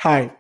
Hi,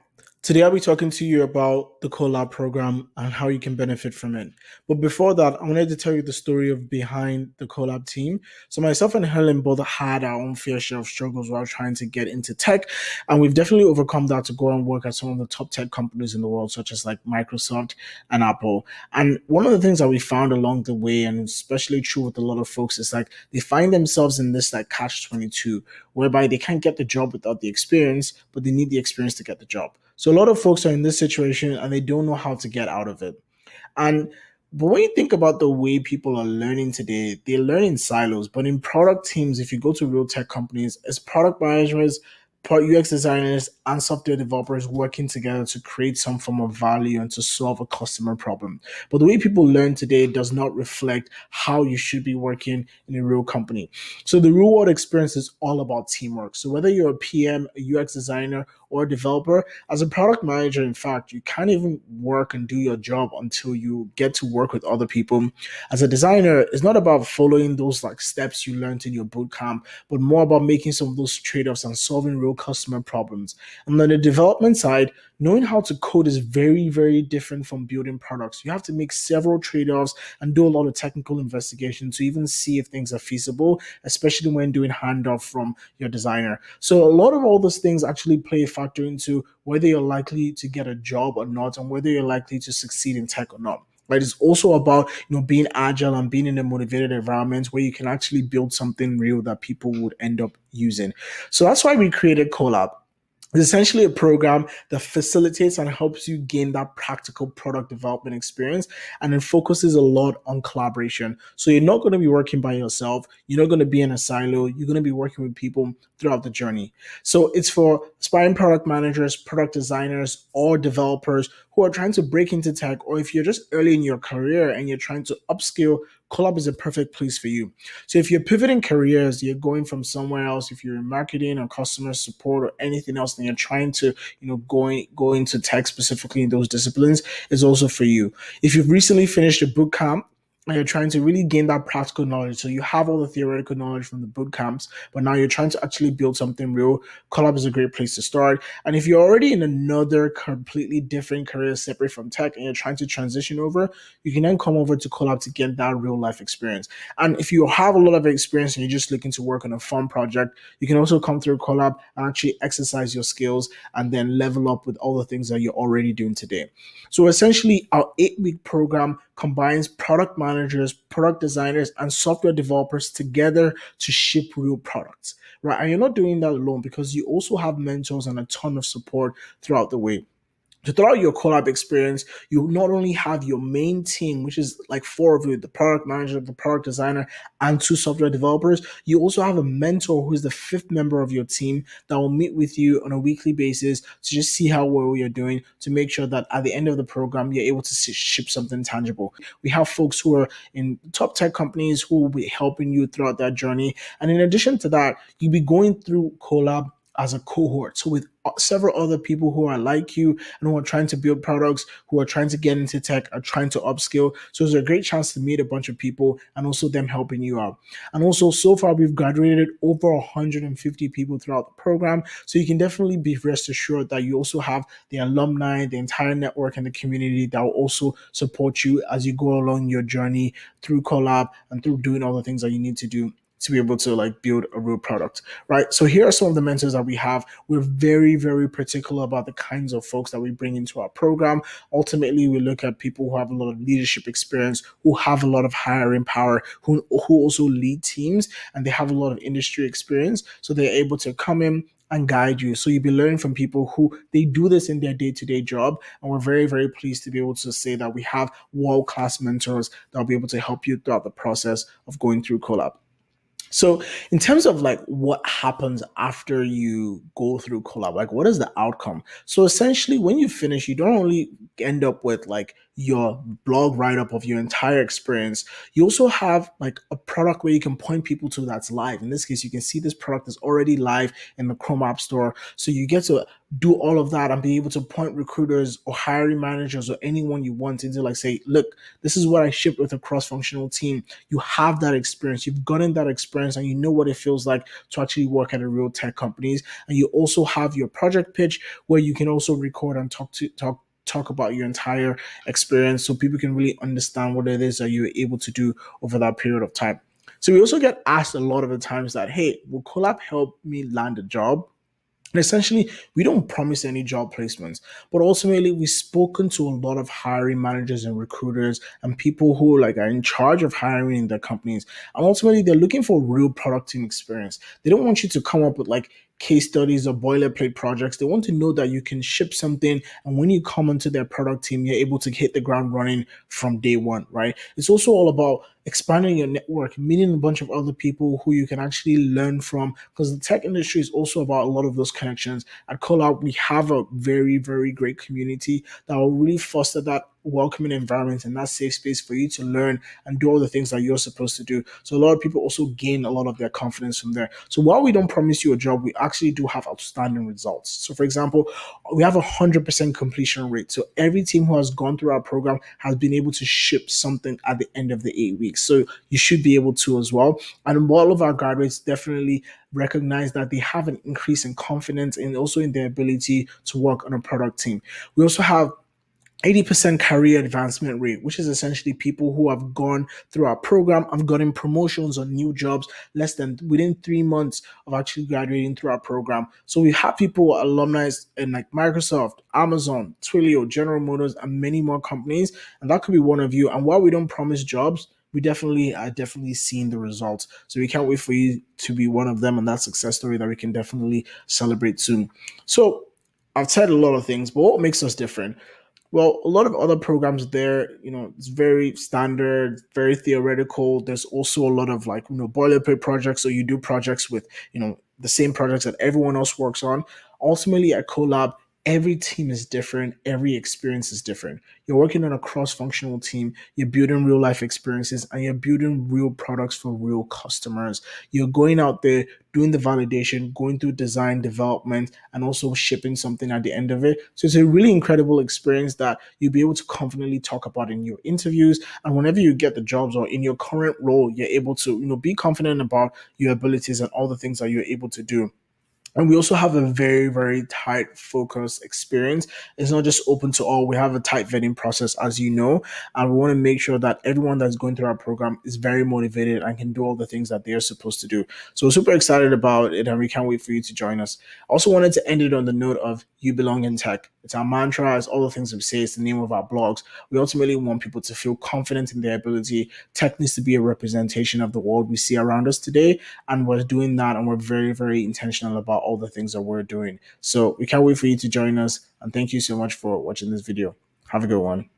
today I'll be talking to you about the Co.Lab program and how you can benefit from it. But before that, I wanted to tell you the story of behind the Co.Lab team. So myself and Helen both had our own fair share of struggles while trying to get into tech, and we've definitely overcome that to go and work at some of the top tech companies in the world, such as like Microsoft and Apple. And one of the things that we found along the way, and especially true with a lot of folks, is like they find themselves in this like catch 22 whereby they can't get the job without the experience, but they need the experience to get the job. So a lot of folks are in this situation and they don't know how to get out of it. And but when you think about the way people are learning today, they learn in silos. But in product teams, if you go to real tech companies, it's product managers, UX designers, and software developers working together to create some form of value and to solve a customer problem. But the way people learn today does not reflect how you should be working in a real company. So the real world experience is all about teamwork. So whether you're a PM, a UX designer, or a developer, as a product manager, in fact, you can't even work and do your job until you get to work with other people. As a designer, it's not about following those like steps you learned in your bootcamp, but more about making some of those trade-offs and solving real customer problems. And on the development side, knowing how to code is very, very different from building products. You have to make several trade-offs and do a lot of technical investigation to even see if things are feasible, especially when doing handoff from your designer. So a lot of all those things actually play a factor into whether you're likely to get a job or not, and whether you're likely to succeed in tech or not. Right? It's also about being agile and being in a motivated environment where you can actually build something real that people would end up using. So that's why we created CoLab. It's essentially a program that facilitates and helps you gain that practical product development experience, and it focuses a lot on collaboration. So you're not going to be working by yourself. You're not going to be in a silo. You're going to be working with people throughout the journey. So it's for aspiring product managers, product designers, or developers who are trying to break into tech, or if you're just early in your career and you're trying to upskill, CoLab is a perfect place for you. So if you're pivoting careers, you're going from somewhere else, if you're in marketing or customer support or anything else, then you're trying to, go into tech specifically in those disciplines, is also for you. If you've recently finished a boot camp and you're trying to really gain that practical knowledge, so you have all the theoretical knowledge from the boot camps, but now you're trying to actually build something real, CoLab is a great place to start. And if you're already in another completely different career separate from tech and you're trying to transition over, you can then come over to CoLab to get that real life experience. And if you have a lot of experience and you're just looking to work on a fun project, you can also come through CoLab and actually exercise your skills and then level up with all the things that you're already doing today. So essentially, our 8-week program combines product managers, product designers, and software developers together to ship real products, right? And you're not doing that alone because you also have mentors and a ton of support throughout the way. So throughout your collab experience, you not only have your main team, which is like four of you, the product manager, the product designer, and two software developers, you also have a mentor who is the fifth member of your team that will meet with you on a weekly basis to just see how well you're doing, to make sure that at the end of the program, you're able to ship something tangible. We have folks who are in top tech companies who will be helping you throughout that journey. And in addition to that, you'll be going through collab as a cohort. So with several other people who are like you and who are trying to build products, who are trying to get into tech, are trying to upskill. So it's a great chance to meet a bunch of people and also them helping you out. And also, so far, we've graduated over 150 people throughout the program. So you can definitely be rest assured that you also have the alumni, the entire network, and the community that will also support you as you go along your journey through CoLab and through doing all the things that you need to do to be able to like build a real product, right? So here are some of the mentors that we have. We're very, very particular about the kinds of folks that we bring into our program. Ultimately, we look at people who have a lot of leadership experience, who have a lot of hiring power, who also lead teams, and they have a lot of industry experience. So they're able to come in and guide you. So you'll be learning from people who they do this in their day-to-day job. And we're very, very pleased to be able to say that we have world-class mentors that will be able to help you throughout the process of going through CoLab. So, in terms of like what happens after you go through collab, like what is the outcome? So, essentially, when you finish, you don't only end up with like your blog write-up of your entire experience. You also have like a product where you can point people to that's live. In this case, you can see this product is already live in the Chrome App Store. So you get to do all of that and be able to point recruiters or hiring managers or anyone you want into like say, look, this is what I shipped with a cross-functional team. You have that experience, you've gotten that experience, and you know what it feels like to actually work at a real tech companies. And you also have your project pitch where you can also record and talk about your entire experience so people can really understand what it is that you're able to do over that period of time. So we also get asked a lot of the times that, hey, will CoLab help me land a job? And essentially, we don't promise any job placements, but ultimately, we've spoken to a lot of hiring managers and recruiters and people who like are in charge of hiring in their companies. And ultimately, they're looking for real product team experience. They don't want you to come up with like case studies or boilerplate projects. They want to know that you can ship something, and when you come onto their product team, you're able to hit the ground running from day one, right? It's also all about expanding your network, meeting a bunch of other people who you can actually learn from, because the tech industry is also about a lot of those connections. At CoLab, we have a very, very great community that will really foster that welcoming environment and that safe space for you to learn and do all the things that you're supposed to do. So a lot of people also gain a lot of their confidence from there. So while we don't promise you a job, we actually do have outstanding results. So for example, we have 100% completion rate. So every team who has gone through our program has been able to ship something at the end of the 8 weeks. So you should be able to as well. And all of our graduates definitely recognize that they have an increase in confidence and also in their ability to work on a product team. We also have 80% career advancement rate, which is essentially people who have gone through our program, have gotten promotions or new jobs less than within 3 months of actually graduating through our program. So we have people, alumni in like Microsoft, Amazon, Twilio, General Motors, and many more companies. And that could be one of you. And while we don't promise jobs, we definitely are definitely seeing the results. So we can't wait for you to be one of them and that success story that we can definitely celebrate soon. So I've said a lot of things, but what makes us different? Well, a lot of other programs there, it's very standard, very theoretical. There's also a lot of like, boilerplate projects. So you do projects with, the same projects that everyone else works on. Ultimately, at CoLab, every team is different. Every experience is different. You're working on a cross-functional team. You're building real life experiences and you're building real products for real customers. You're going out there doing the validation, going through design development, and also shipping something at the end of it. So it's a really incredible experience that you'll be able to confidently talk about in your interviews. And whenever you get the jobs or in your current role, you're able to, be confident about your abilities and all the things that you're able to do. And we also have a very, very tight focus experience. It's not just open to all. We have a tight vetting process, as you know, and we want to make sure that everyone that's going through our program is very motivated and can do all the things that they're supposed to do. So we're super excited about it, and we can't wait for you to join us. I also wanted to end it on the note of you belong in tech. It's our mantra, it's all the things we say, it's the name of our blogs. We ultimately want people to feel confident in their ability. Tech needs to be a representation of the world we see around us today, and we're doing that, and we're very, very intentional about all the things that we're doing. So we can't wait for you to join us, and thank you so much for watching this video. Have a good one.